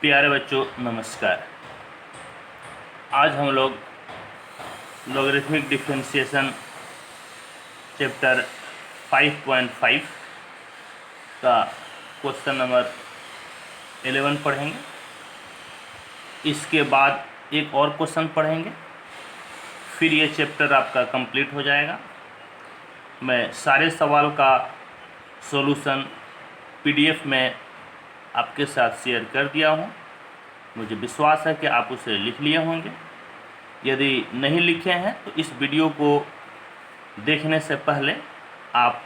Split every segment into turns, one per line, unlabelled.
प्यारे बच्चों नमस्कार। आज हम लोग लॉगरिथमिक डिफरेंशिएशन चैप्टर 5.5 का क्वेश्चन नंबर 11 पढ़ेंगे। इसके बाद एक और क्वेश्चन पढ़ेंगे, फिर ये चैप्टर आपका कंप्लीट हो जाएगा। मैं सारे सवाल का सॉल्यूशन पीडीएफ में आपके साथ शेयर कर दिया हूँ। मुझे विश्वास है कि आप उसे लिख लिए होंगे। यदि नहीं लिखे हैं तो इस वीडियो को देखने से पहले आप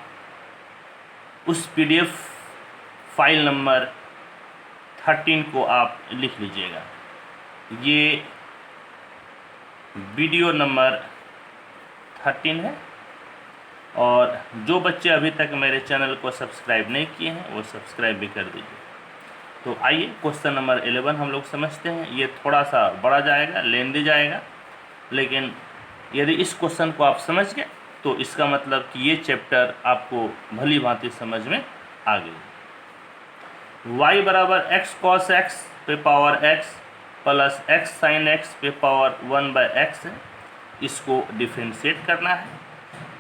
उस पीडीएफ फाइल नंबर 13 को आप लिख लीजिएगा। ये वीडियो नंबर 13 है और जो बच्चे अभी तक मेरे चैनल को सब्सक्राइब नहीं किए हैं वो सब्सक्राइब भी कर दीजिए। तो आइए क्वेश्चन नंबर 11 हम लोग समझते हैं। ये थोड़ा सा बड़ा जाएगा, लेंदी जाएगा, लेकिन यदि इस क्वेश्चन को आप समझ गए तो इसका मतलब कि ये चैप्टर आपको भली भांति समझ में आ गई। y बराबर एक्स कॉस एक्स पे power x plus x sine x पे पावर 1/x है। इसको डिफ्रेंशिएट करना है।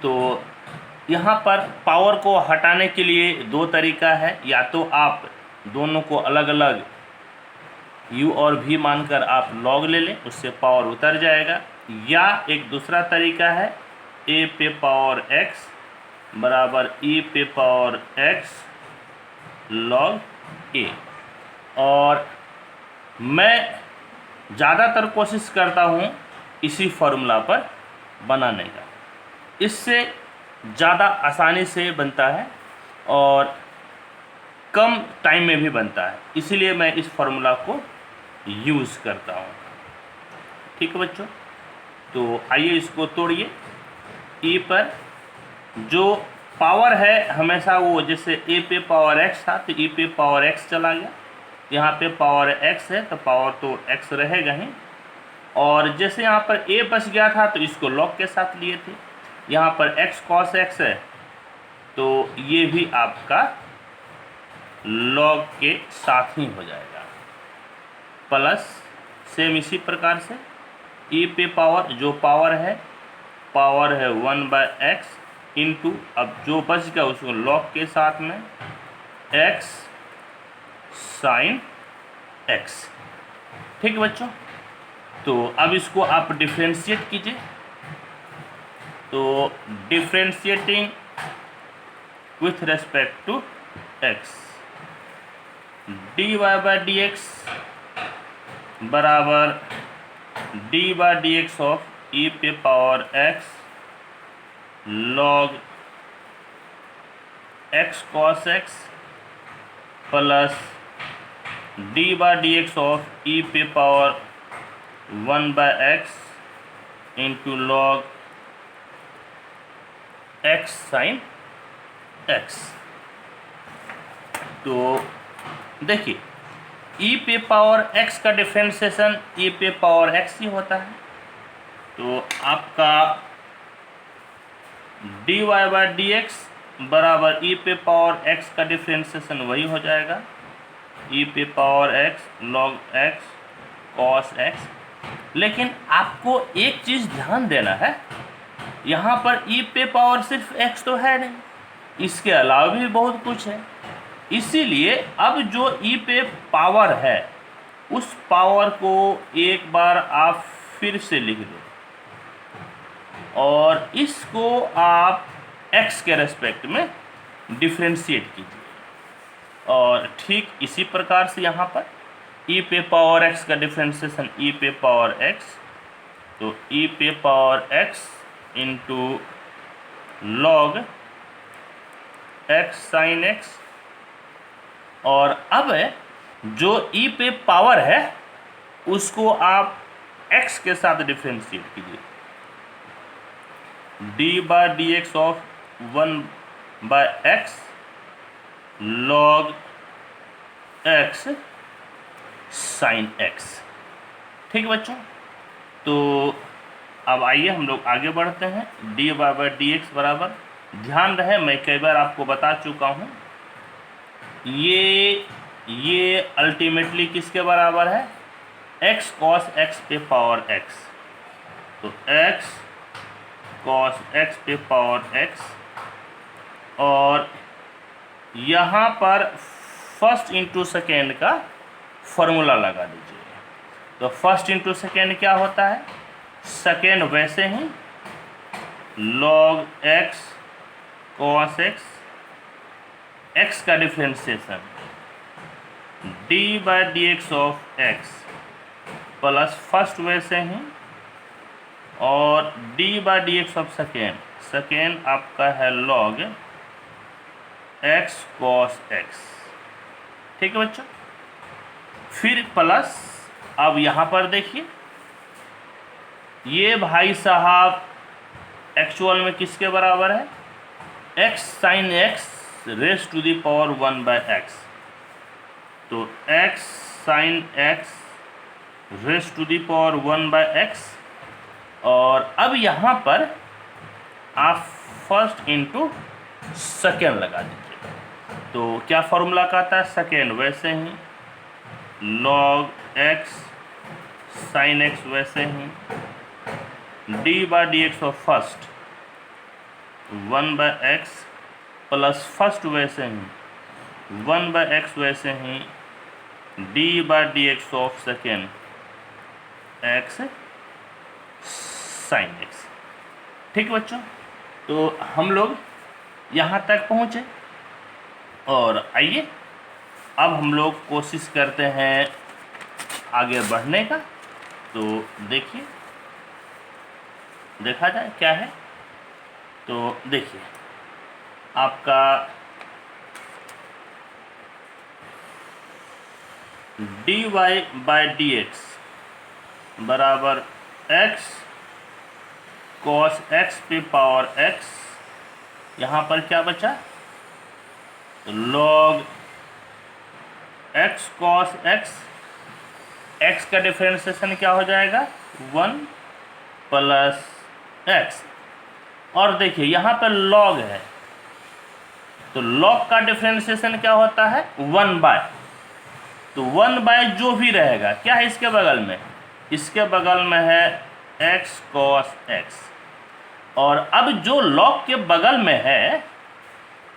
तो यहाँ पर पावर को हटाने के लिए दो तरीका है। या तो आप दोनों को अलग अलग u और v मानकर आप log ले लें, उससे पावर उतर जाएगा। या एक दूसरा तरीका है a पे पावर x बराबर e पे पावर x log a। और मैं ज़्यादातर कोशिश करता हूँ इसी फॉर्मूला पर बनाने का। इससे ज़्यादा आसानी से बनता है और कम टाइम में भी बनता है, इसीलिए मैं इस फॉर्मूला को यूज़ करता हूँ। ठीक है बच्चों, तो आइए इसको तोड़िए। e पर जो पावर है हमेशा वो जैसे a पे पावर x था तो e पे पावर x चला गया। यहाँ पे पावर x है तो पावर तो x रहेगा ही। और जैसे यहाँ पर a बच गया था तो इसको log के साथ लिए थे। यहाँ पर x cos x है तो ये भी आपका log के साथ ही हो जाएगा। प्लस सेम इसी प्रकार से e पे पावर जो पावर है 1/x इंटू, अब जो बच गया उसको log के साथ में x साइन x। ठीक है बच्चों, तो अब इसको आप डिफ्रेंशिएट कीजिए। तो differentiating with respect to x, dy/dx बराबर d/dx ऑफ e पे power x log x cos x plus d/dx of e पे power 1/x into log x sine x। तो देखिए e पे पावर x का डिफ्रेंशिएशन e पे power x ही होता है। तो आपका dy/dx बराबर e पे पावर x का डिफ्रेंशिएशन वही हो जाएगा, e पे power x log x cos x। लेकिन आपको एक चीज़ ध्यान देना है, यहाँ पर e पे पावर सिर्फ x तो है नहीं, इसके अलावा भी बहुत कुछ है। इसीलिए अब जो e पे पावर है उस पावर को एक बार आप फिर से लिख दो और इसको आप x के रेस्पेक्ट में डिफ्रेंशिएट कीजिए। और ठीक इसी प्रकार से यहाँ पर e पे पावर x का डिफ्रेंशिएशन e पे पावर x, तो e पे power x into log x sine x। और अब जो e पे पावर है उसको आप x के साथ डिफ्रेंशिएट कीजिए। d/dx of 1/x log x sine x। ठीक है बच्चों, तो अब आइए हम लोग आगे बढ़ते हैं। dy/dx बराबर, ध्यान रहे मैं कई बार आपको बता चुका हूँ, ये ये अल्टीमेटली किसके बराबर है, x cos x पे पावर x। तो x cos x पे पावर x, और यहाँ पर फर्स्ट इंटू सेकेंड का फॉर्मूला लगा दीजिए। तो फर्स्ट इंटू सेकेंड क्या होता है, सेकेंड वैसे ही log x cos x, x का differentiation d/dx of x plus first वैसे ही, और d/dx ऑफ सेकेंड, सेकेंड आपका है log x cos x। ठीक है बच्चों, फिर प्लस, अब यहाँ पर देखिए ये भाई साहब एक्चुअल में किसके बराबर है, x sin x raise to the power 1/x। तो x sin x raise to the power 1/x, और अब यहाँ पर आप फर्स्ट इंटू सेकेंड लगा दीजिए। तो क्या फॉर्मूला कहता है, सेकेंड वैसे ही log x sin x वैसे ही d/dx of first 1/x plus first वैसे ही 1/x वैसे ही d/dx of second x sin x। ठीक है बच्चों, तो हम लोग यहाँ तक पहुँचे, और आइए अब हम लोग कोशिश करते हैं आगे बढ़ने का। तो देखिए, देखा जाए क्या है। तो देखिए आपका dy/dx बराबर x cos x पे पावर x, यहाँ पर क्या बचा, log x cos x, x का डिफरेंशिएशन क्या हो जाएगा 1 प्लस x, और देखिए यहाँ पर log है, तो log का डिफरेंशिएशन क्या होता है 1/, तो 1/, जो भी रहेगा क्या है इसके बगल में, इसके बगल में है x cos x, और अब जो log के बगल में है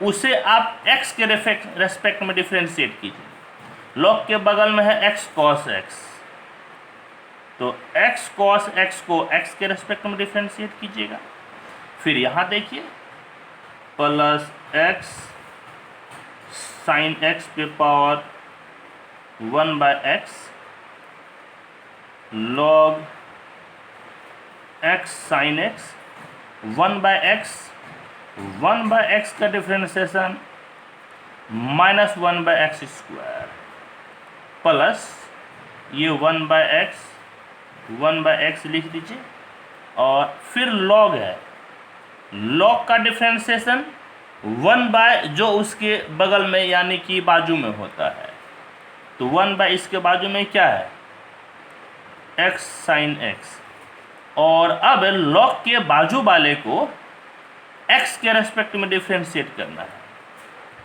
उसे आप x के रेस्पेक्ट में डिफरेंशिएट कीजिए। log के बगल में है x cos x, तो x cos x को x के रेस्पेक्ट में डिफरेंशिएट कीजिएगा। फिर यहाँ देखिए प्लस x sin x पे power 1/x log x sin x 1/x, 1/x का differentiation minus 1/x square plus ये 1/x लिख दीजिए, और फिर log है, log का डिफरेंशिएशन 1/, जो उसके बगल में यानी कि बाजू में होता है, तो 1/, इसके बाजू में क्या है x sin x, और अब log के बाजू वाले को x के रेस्पेक्ट में डिफरेंशिएट करना है,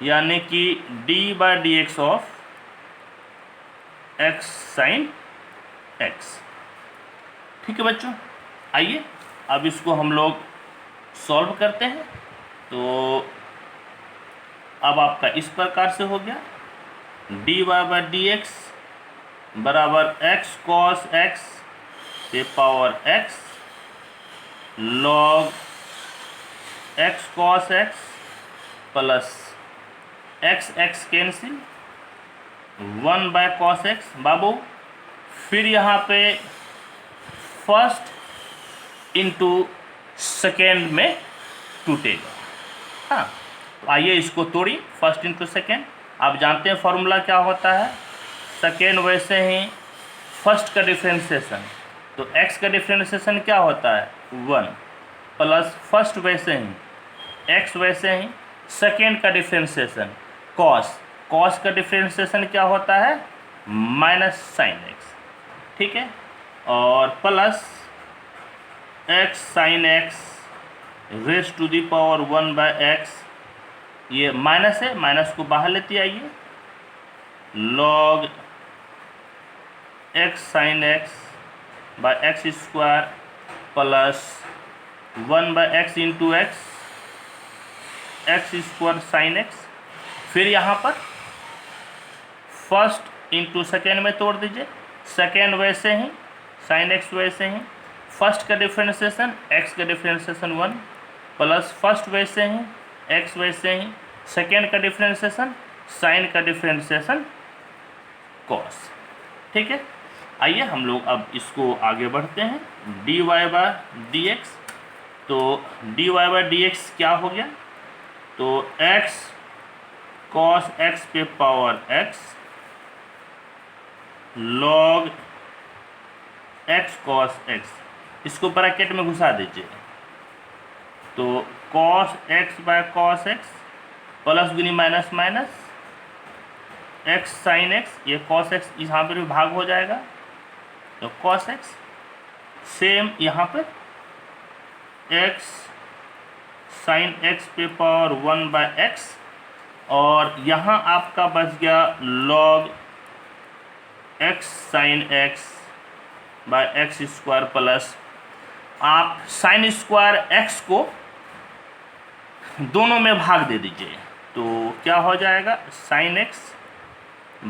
यानी कि d/dx of x sin x। ठीक है बच्चों, आइए अब इसको हम लोग सॉल्व करते हैं। तो अब आपका इस प्रकार से हो गया, dy/dx बराबर x cos x पे power x log x cos x plus x cancel 1/cos x बाबू, फिर यहाँ पे फर्स्ट इंटू सेकेंड में टूटेगा। हाँ, तो आइए इसको तोड़िए, फर्स्ट इंटू सेकेंड। आप जानते हैं फॉर्मूला क्या होता है, सेकेंड वैसे ही फर्स्ट का डिफरेंशिएशन, तो x का डिफरेंशिएशन क्या होता है 1 प्लस फर्स्ट वैसे ही x वैसे ही सेकेंड का डिफरेंशिएशन cos का डिफरेंशिएशन क्या होता है माइनस sin x। ठीक है, और plus x sin x raise to the power 1/x, ये माइनस है, माइनस को बाहर लेते आइए, log x sin x by x square plus 1 by x into X square sine X. फिर यहाँ पर फर्स्ट इंटू सेकेंड में तोड़ दीजिए, सेकेंड वैसे ही, साइन एक्स वैसे ही, फर्स्ट का डिफ्रेंशिएशन x का डिफ्रेंशिएशन 1 प्लस फर्स्ट वैसे ही, x वैसे ही, सेकेंड का डिफ्रेंशिएशन, साइन का डिफ्रेंशिएशन cos। ठीक है, आइए हम लोग अब इसको आगे बढ़ते हैं। dy बाय dx, तो dy बाय dx क्या हो गया, तो x cos x पे power x log x cos x, इसको ब्रैकेट में घुसा दीजिए, तो cos x by cos x plus गुनी minus minus x sin x, ये cos x यहाँ पर भी भाग हो जाएगा, तो cos x सेम यहाँ पर x sin x पे पावर 1 बाय x, और यहाँ आपका बच गया log x sin x by x square plus आप साइन स्क्वायर x को दोनों में भाग दे दीजिए, तो क्या हो जाएगा sin x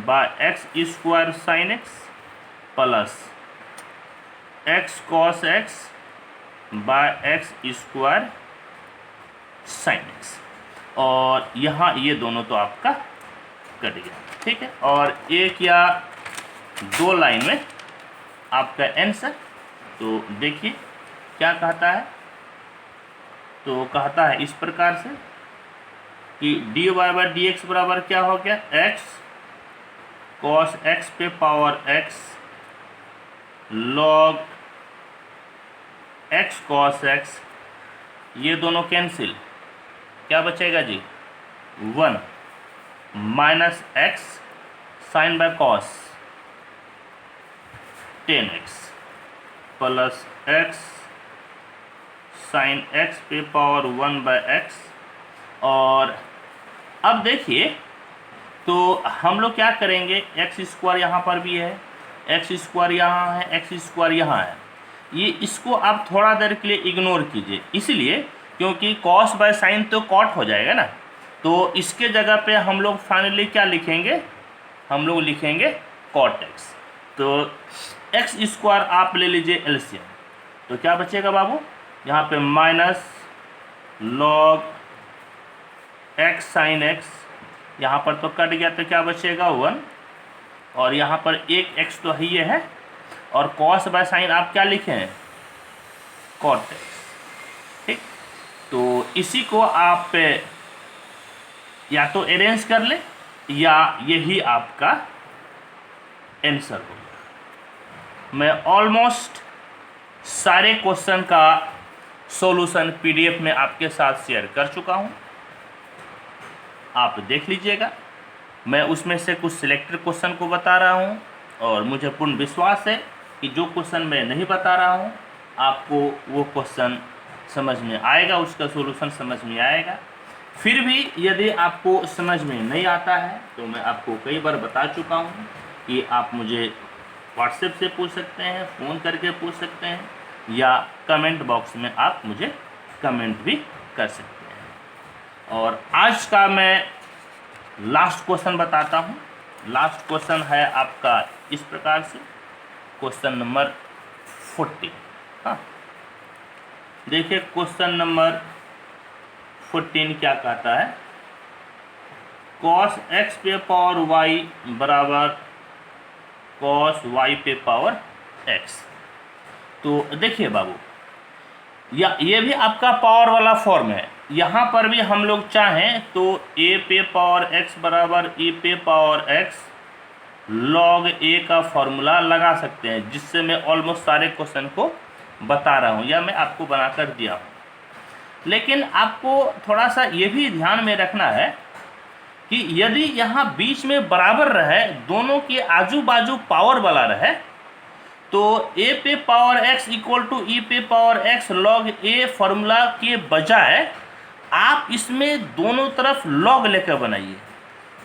by x square sin x plus x cos x by x square sin x, और यहाँ ये दोनों तो आपका कट गया। ठीक है, और एक या दो लाइन में आपका आंसर। तो देखिए क्या कहता है, तो कहता है इस प्रकार से कि dy बाय dx बराबर क्या हो गया, x cos x पे power x log x cos x, ये दोनों कैंसिल, क्या बचेगा जी 1 minus x sine by cos 10x plus x sine x पे पावर 1 बाय x। और अब देखिए तो हम लोग क्या करेंगे, x स्क्वायर यहाँ पर भी है, x स्क्वायर यहाँ है, x स्क्वायर यहाँ है, ये इसको आप थोड़ा देर के लिए इग्नोर कीजिए, इसलिए क्योंकि cos बाय साइन तो cot हो जाएगा ना, तो इसके जगह पे हम लोग फाइनली क्या लिखेंगे, हम लोग लिखेंगे cot x। तो x स्क्वायर आप ले लीजिए एलसीएम, तो क्या बचेगा बाबू, यहाँ पे minus log x sine x, यहाँ पर तो कट गया, तो क्या बचेगा 1, और यहाँ पर एक x तो ही है, और cos बाय साइन आप क्या लिखे हैं cot x। ठीक, तो इसी को आप या तो अरेंज कर ले या यही आपका आंसर होगा। मैं ऑलमोस्ट सारे क्वेश्चन का सॉल्यूशन पीडीएफ में आपके साथ शेयर कर चुका हूं, आप देख लीजिएगा। मैं उसमें से कुछ सिलेक्टेड क्वेश्चन को बता रहा हूं, और मुझे पूर्ण विश्वास है कि जो क्वेश्चन मैं नहीं बता रहा हूं आपको वो क्वेश्चन समझ में आएगा, उसका सॉल्यूशन समझ में आएगा। फिर भी यदि आपको समझ में नहीं आता है तो मैं आपको कई बार बता चुका हूं कि आप मुझे व्हाट्सएप से पूछ सकते हैं, फ़ोन करके पूछ सकते हैं, या कमेंट बॉक्स में आप मुझे कमेंट भी कर सकते हैं। और आज का मैं लास्ट क्वेश्चन बताता हूं। लास्ट क्वेश्चन है आपका इस प्रकार से, क्वेश्चन नंबर 40। हाँ, देखिए क्वेश्चन नंबर 14 क्या कहता है, cos x पे पावर y बराबर cos y पे पावर x। तो देखिए बाबू, या ये भी आपका पावर वाला फॉर्म है, यहाँ पर भी हम लोग चाहें तो a पे पावर x बराबर e पे पावर x log a का फॉर्मूला लगा सकते हैं, जिससे मैं ऑलमोस्ट सारे क्वेश्चन को बता रहा हूँ या मैं आपको बनाकर दिया हूँ। लेकिन आपको थोड़ा सा ये भी ध्यान में रखना है कि यदि यहाँ बीच में बराबर रहे, दोनों के आजू बाजू पावर वाला रहे, तो a पे power x equal to e पे power x log a formula के बजाय आप इसमें दोनों तरफ log लेकर बनाइए।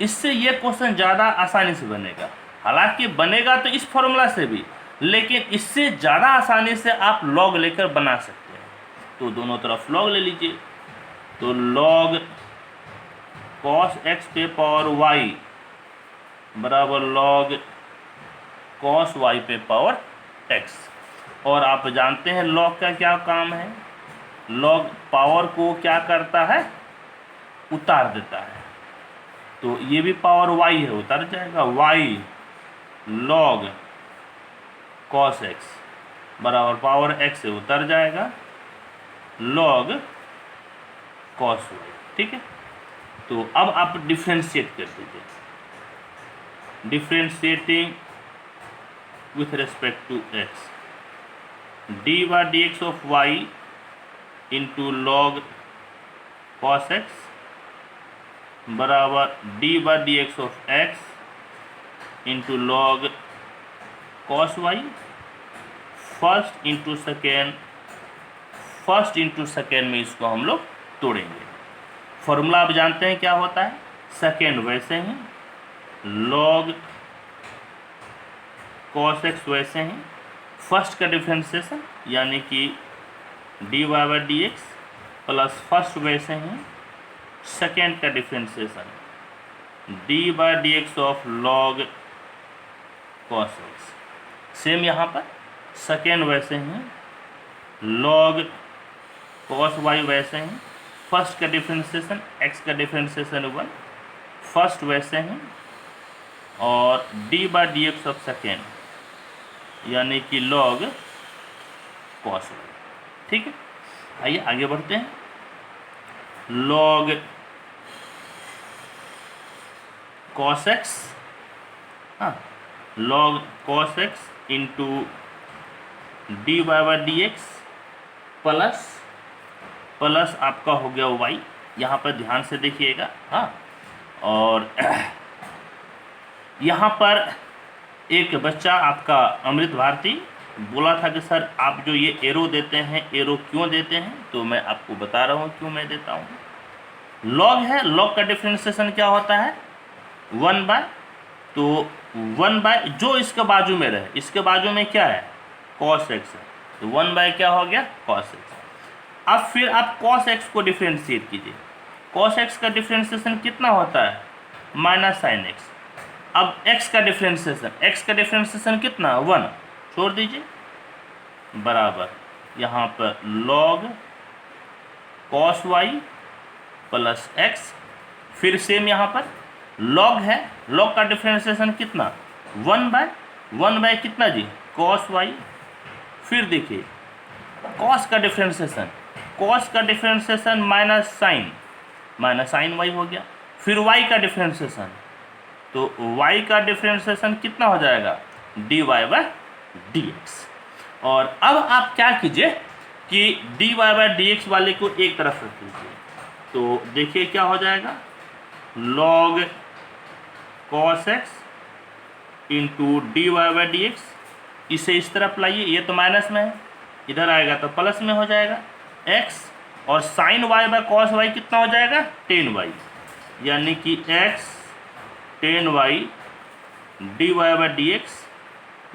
इससे ये क्वेश्चन ज़्यादा आसानी से बनेगा। हालांकि बनेगा तो इस फॉर्मूला से भी, लेकिन इससे ज़्यादा आसानी से आप लॉग लेकर बना सकते हैं। तो दोनों तरफ लॉग ले लीजिए। तो लॉग cos x पे पावर y बराबर लॉग cos y पे पावर x। और आप जानते हैं लॉग का क्या काम है, लॉग पावर को क्या करता है, उतार देता है। तो ये भी पावर y है, उतर जाएगा, y लॉग cos x बराबर पावर x से उतर जाएगा लॉग cos y। ठीक है, तो अब आप डिफ्रेंशिएट कर दीजिए। Differentiating with respect to x, dy dx of y into log cos x बराबर dy dx of x into log cos y। First into second में इसको हम लोग तोड़ेंगे। फॉर्मूला आप जानते हैं क्या होता है, सेकेंड वैसे ही, लॉग cos x वैसे ही, फर्स्ट का डिफ्रेंशिएशन यानी कि dy by D X plus first वैसे ही, सेकेंड का differentiation dy by D x of log cos x। Same यहाँ पर सेकेंड वैसे ही, लॉग cos y वैसे ही, फर्स्ट का डिफ्रेंशिएशन x का डिफ्रेंशिएशन 1, फर्स्ट वैसे ही, और D by D x of second यानी कि लॉग cos y। ठीक है, आइए आगे बढ़ते हैं। लॉग cos x, हाँ, log cos x into D Y by D X plus आपका हो गया y। यहाँ पर ध्यान से देखिएगा, हाँ, और यहाँ पर एक बच्चा आपका अमृत भारती बोला था कि सर आप जो ये एरो देते हैं, एरो क्यों देते हैं, तो मैं आपको बता रहा हूँ क्यों मैं देता हूँ। लॉग है, लॉग का डिफ्रेंशिएशन क्या होता है, 1 बाय, तो 1 बाय जो इसके बाजू में रहे, इसके बाजू में क्या है, cos x है, तो 1 बाय क्या हो गया, cos x। अब फिर आप cos x को डिफ्रेंशिएट कीजिए। cos x का डिफ्रेंशिएशन कितना होता है, माइनस साइन x। अब x का डिफ्रेंशिएशन कितना, 1, छोड़ दीजिए, बराबर यहाँ पर log cos y plus x। फिर सेम यहाँ पर log है, log का डिफ्रेंशिएशन कितना, 1 बाय कितना जी, cos y। फिर देखिए cos का डिफ्रेंशिएशन माइनस साइन y हो गया। फिर y का डिफ्रेंशिएशन, तो y का डिफ्रेंशिएशन कितना हो जाएगा, dy बाई डी एक्स। और अब आप क्या कीजिए कि dy बाई डी एक्स वाले को एक तरफ रख लीजिए, तो देखिए क्या हो जाएगा, log cos x into D Y by D X. इसे इस तरफ लाइए, ये तो माइनस में है, इधर आएगा तो प्लस में हो जाएगा x, और sine y by cos y कितना हो जाएगा, 10y, यानी कि x 10y D Y by D X.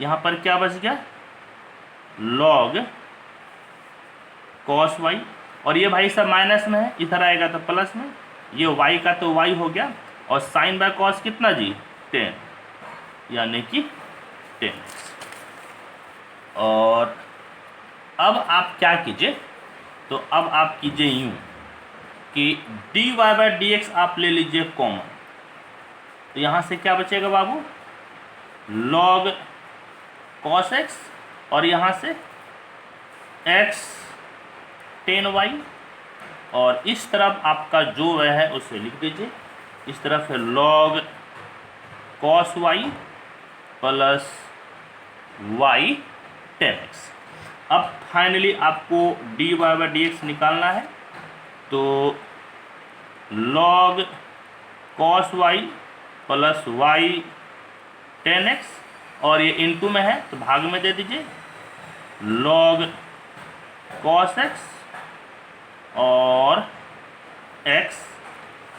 यहाँ पर क्या बच गया, log cos y, और ये भाई सब माइनस में है, इधर आएगा तो प्लस में, ये y का तो y हो गया, और साइन बाय कॉस कितना जी, 10, यानी कि 10x। और अब आप क्या कीजिए, तो अब आप कीजिए यूँ कि dy बाई डी एक्स आप ले लीजिए कॉमन, तो यहाँ से क्या बचेगा बाबू, log cos x, और यहाँ से x 10y, और इस तरफ आपका जो वह है उसे लिख दीजिए, इस तरफ है log cos y plus y 10x। अब फाइनली आपको dy बाई डी एक्स निकालना है, तो log cos y plus y 10x, और ये इनटू में है तो भाग में दे दीजिए, log cos x और x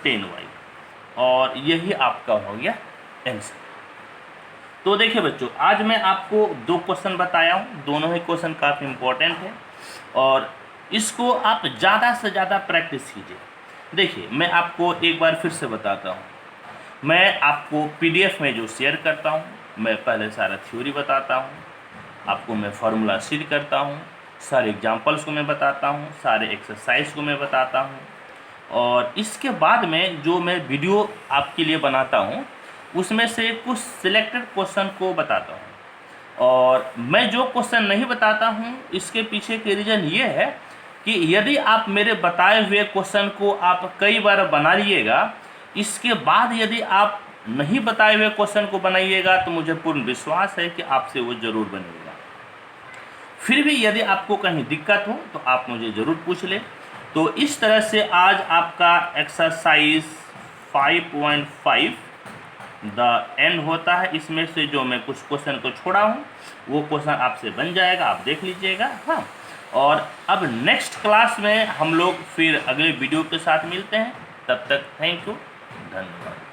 10y, और यही आपका हो गया आंसर। तो देखिए बच्चों, आज मैं आपको 2 क्वेश्चन बताया हूँ, दोनों ही क्वेश्चन काफ़ी इम्पोर्टेंट है और इसको आप ज़्यादा से ज़्यादा प्रैक्टिस कीजिए। देखिए मैं आपको एक बार फिर से बताता हूँ, मैं आपको PDF में जो शेयर करता हूँ, मैं पहले सारा थ्योरी बताता हूँ, आपको मैं फार्मूला सीध करता हूँ, सारे एग्जाम्पल्स को मैं बताता हूँ, सारे एक्सरसाइज को मैं बताता हूँ और इसके बाद में जो मैं वीडियो आपके लिए बनाता हूँ उसमें से कुछ सिलेक्टेड क्वेश्चन को बताता हूँ। और मैं जो क्वेश्चन नहीं बताता हूँ इसके पीछे के रीज़न ये है कि यदि आप मेरे बताए हुए क्वेश्चन को आप कई बार बना लिएगा, इसके बाद यदि आप नहीं बताए हुए क्वेश्चन को बनाइएगा तो मुझे पूर्ण विश्वास है कि आपसे वो ज़रूर बनेगा। फिर भी यदि आपको कहीं दिक्कत हो तो आप मुझे ज़रूर पूछ लें। तो इस तरह से आज आपका एक्सरसाइज 5.5 द एंड होता है। इसमें से जो मैं कुछ क्वेश्चन को छोड़ा हूँ वो क्वेश्चन आपसे बन जाएगा, आप देख लीजिएगा। हाँ, और अब नेक्स्ट क्लास में हम लोग फिर अगले वीडियो के साथ मिलते हैं। तब तक थैंक यू, धन्यवाद।